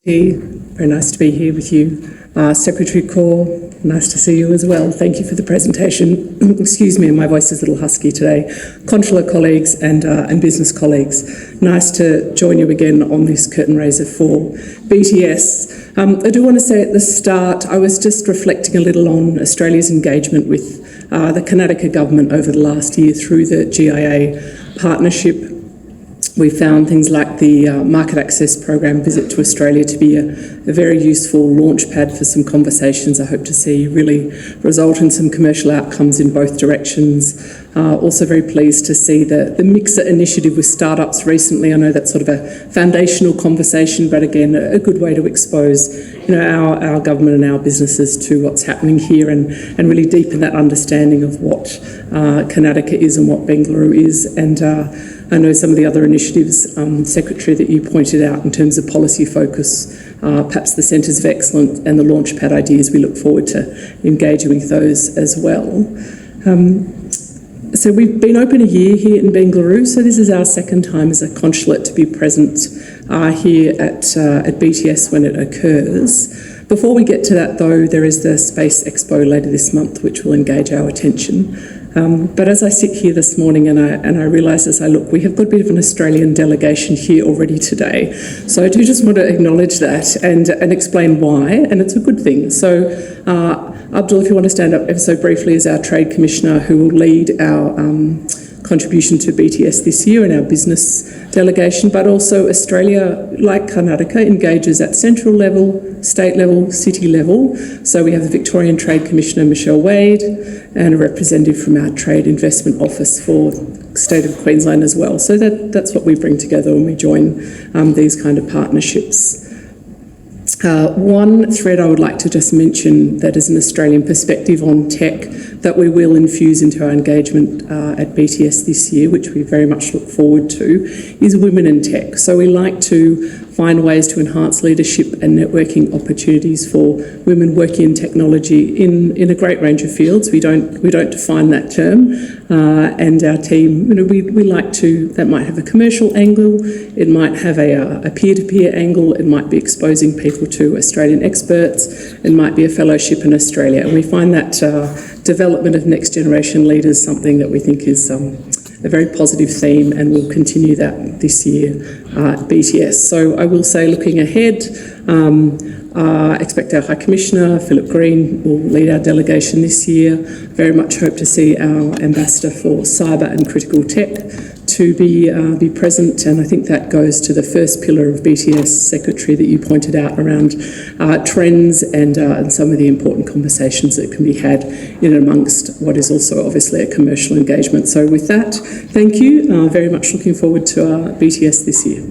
Very nice to be here with you. Secretary Corr, nice to see you as well. Thank you for the presentation. Excuse me, my voice is a little husky today. Consular colleagues and business colleagues, nice to join you again on this curtain raiser for BTS. I do want to say at the start, I was just reflecting a little on Australia's engagement with the Connecticut government over the last year through the GIA partnership. We found things like the Market Access Program Visit to Australia to be a very useful launch pad for some conversations I hope to see really result in some commercial outcomes in both directions. Also very pleased to see the Mixer initiative with startups recently. I know that's sort of a foundational conversation, but again, a good way to expose our government and our businesses to what's happening here and really deepen that understanding of what Karnataka is and what Bengaluru is. And I know some of the other initiatives, Secretary, that you pointed out in terms of policy focus, perhaps the Centres of Excellence and the Launchpad ideas, we look forward to engaging with those as well. So we've been open a year here in Bengaluru, so this is our second time as a consulate to be present here at BTS when it occurs. Before we get to that though, there is the Space Expo later this month which will engage our attention. But as I sit here this morning and I realise as I look, we have got a bit of an Australian delegation here already today. So I do just want to acknowledge that and explain why, and it's a good thing. So Abdul, if you want to stand up ever so briefly, as our Trade Commissioner who will lead our contribution to BTS this year and our business delegation, but also Australia, like Karnataka, engages at central level, state level, city level. So we have the Victorian Trade Commissioner, Michelle Wade, and a representative from our Trade Investment Office for State of Queensland as well. So that's what we bring together when we join these kind of partnerships. One thread I would like to just mention that is an Australian perspective on tech that we will infuse into our engagement at BTS this year, which we very much look forward to, is women in tech. So we like to find ways to enhance leadership and networking opportunities for women working in technology in a great range of fields. We don't define that term, and our team, we like to. That might have a commercial angle, it might have a peer-to-peer angle, it might be exposing people to Australian experts, it might be a fellowship in Australia, and we find that development of next generation leaders something that we think is a very positive theme, and we'll continue that this year at BTS. So I will say, looking ahead, expect our High Commissioner, Philip Green, will lead our delegation this year. Very much hope to see our Ambassador for Cyber and Critical Tech to be present, and I think that goes to the first pillar of BTS, Secretary, that you pointed out around trends and some of the important conversations that can be had in and amongst what is also obviously a commercial engagement. So with that, thank you. Very much looking forward to BTS this year.